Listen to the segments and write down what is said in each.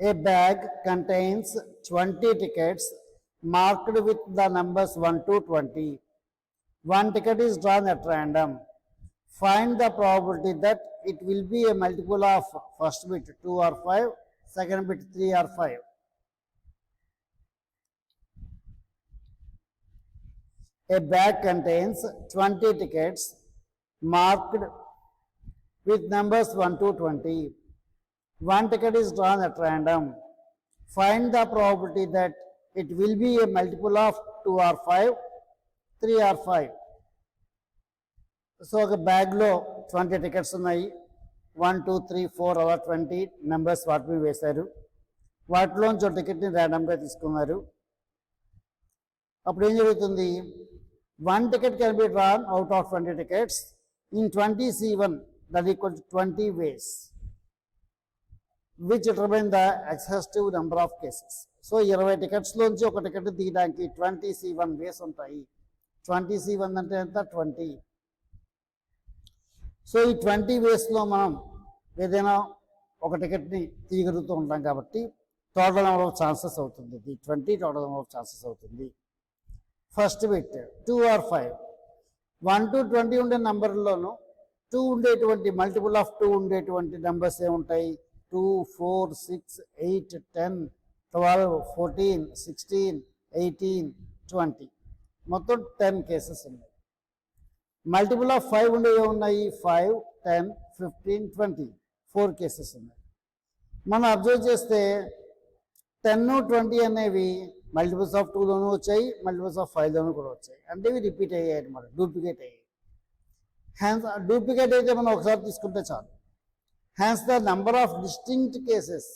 A bag contains 20 tickets marked with the numbers 1 to 20. One ticket is drawn at random. Find the probability that it will be a multiple of first bit 2 or 5, second bit 3 or 5. A bag contains 20 tickets marked with numbers 1 to 20. One ticket is drawn at random. Find the probability that it will be a multiple of 2 or 5, 3 or 5. So ఒక బ్యాగ్లో 20 tickets ఉన్నాయి. 1, 2, 3, 4 అలా 20 numbers వాటిని వేశారు. వాటిలోంచి ఒక టికెట్ని ర్యాండమ్గా తీసుకున్నారు. అప్పుడు ఏం జరుగుతుంది? 1 ticket can be drawn out of 20 tickets in 20C1, that equals to 20 ways, which determine the excessive number of cases. So 20 టికెట్స్లోంచి ఒక టికెట్ తీయడానికి 20C1 వేస్ ఉంటాయి. 20C1 అంటే ఎంత? 20. సో ఈ 20 వేస్లో మనం ఏదైనా ఒక టికెట్ని తీయగలుగుతూ ఉంటాం కాబట్టి టోటల్ నెంబర్ ఆఫ్ ఛాన్సెస్ అవుతుంది. 20 టోటల్ నెంబర్ ఆఫ్ ఛాన్సెస్ అవుతుంది. First bit 2 or 5. 1 to 20 ఉండే నెంబర్లోనూ 2 ఉండేటువంటి మల్టిపుల్ ఆఫ్ 2 ఉండేటువంటి నెంబర్స్ ఏముంటాయి? 2, 4, 6, 8, 10, 12, 14, 16, 18, 20 మొత్తం 10 కేసెస్ ఉన్నాయి. మల్టిపుల్ ఆఫ్ 5 ఉండేవి ఉన్నాయి 5, 10, 15, 20 4 కేసెస్ ఉన్నాయి. మనం అబ్జర్వ్ చేస్తే 10, 20 అనేవి మల్టిపుల్స్ ఆఫ్ 2లోనూ వచ్చాయి, మల్టిపుల్స్ ఆఫ్ 5లోనూ కూడా వచ్చాయి. అంటే ఇవి రిపీట్ అయ్యాయి అనమాట, డూప్లికేట్ అయ్యాయి. హ్యాన్స్ డూప్లికేట్ అయితే మనం ఒకసారి తీసుకుంటే చాలు. Hence the number of distinct cases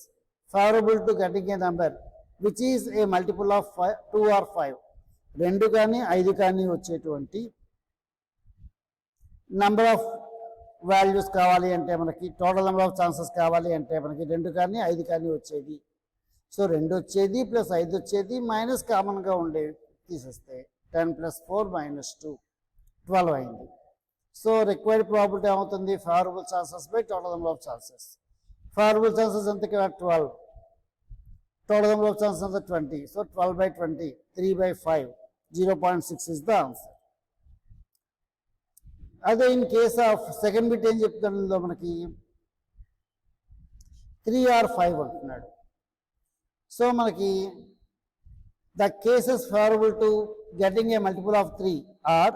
favourable to getting a number which is a multiple of 2 or 5, 2 కానీ 5 కానీ వచ్చేటువంటి నెంబర్ ఆఫ్ వాల్యూస్ కావాలి అంటే మనకి, టోటల్ నెంబర్ ఆఫ్ ఛాన్సెస్ కావాలి అంటే మనకి 2 కానీ 5 కానీ వచ్చేది. సో 2 వచ్చేది ప్లస్ 5 వచ్చేది మైనస్ కామన్గా ఉండేవి తీసేస్తే 10 + 4 - 2 12 అయింది. సో రిక్వైర్డ్ ప్రాబిలిటీ ఏమవుతుంది? Favourable chances by total number of chances. Favourable chances ఎంత? 12. టోటల్ నెంబర్ ఆఫ్ ఛాన్సెస్ ఎంత? 20. So 12/20, 3/5, 0.6 is the answer. అదే in case of second bit ఏం చెప్తాడు మనకి? 3 or 5 అంటున్నాడు. సో మనకి the cases favourable to getting a multiple of 3 or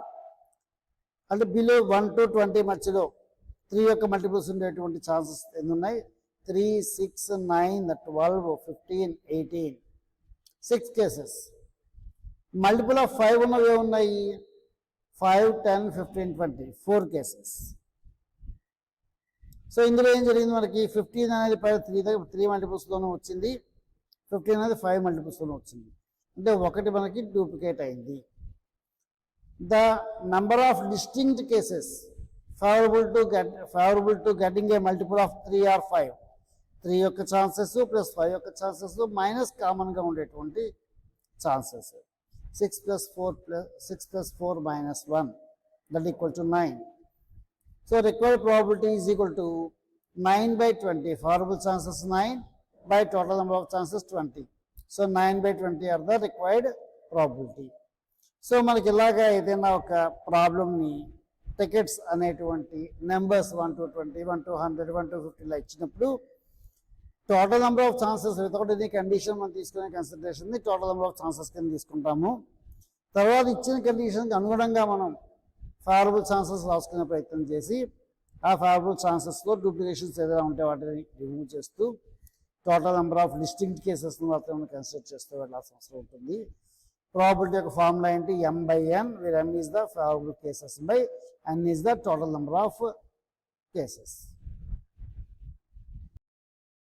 అంటే below 1 to 20 మధ్యలో 3 యొక్క మల్టిపుల్స్ ఉండేటువంటి ఛాన్సెస్ ఎన్ని ఉన్నాయి? 3, 6, 9, 12, 15, 18 6 కేసెస్. మల్టిపుల్ ఆఫ్ 5 ఉన్నవి ఉన్నాయి 5, 10, 15, 20 4 కేసెస్. సో ఇందులో ఏం జరిగింది మనకి? 15 అనేది 3 మల్టిపుల్స్లోనూ వచ్చింది, 15 అనేది 5 మల్టిపుల్స్లోనూ వచ్చింది. అంటే ఒకటి మనకి డూప్లికేట్ అయింది. The number of distinct cases favourable to getting a multiple of 3 or 5, 3 యొక్క ఛాన్సెస్ ప్లస్ 5 యొక్క ఛాన్సెస్ మైనస్ కామన్గా ఉండేటువంటి chances. 6 + 4 - 1 that equal to 9. So required probability is equal to 9/20. Favorable chances 9 by total number of chances 20. So 9/20 are the required probability. So మనకి ఇలాగా ఏదైనా ఒక ప్రాబ్లమ్ని tickets అనేటువంటి నెంబర్స్ 1 to 20, 1 to 100, 1 to 50 ఇలా ఇచ్చినప్పుడు total number of chances without any condition మనం తీసుకునే కన్సిడరేషన్ని టోటల్ నెంబర్ ఆఫ్ ఛాన్సెస్ కింద తీసుకుంటాము. తర్వాత ఇచ్చిన కండిషన్కి అనుగుణంగా మనం ఫేవరబుల్ ఛాన్సెస్ రాసుకునే ప్రయత్నం చేసి ఆ ఫేవరబుల్ ఛాన్సెస్లో డూప్లికేషన్స్ ఏదైనా ఉంటే వాటిని రిమూవ్ చేస్తూ టోటల్ నెంబర్ ఆఫ్ డిస్టింక్ట్ కేసెస్ని మాత్రమే కన్సిడర్ చేస్తూ వెళ్ళాల్సిన అవసరం ఉంటుంది. ప్రాబిలిటీ యొక్క ఫార్ములా ఏంటి? M/N, where M is the favorable cases by N is the total number of cases.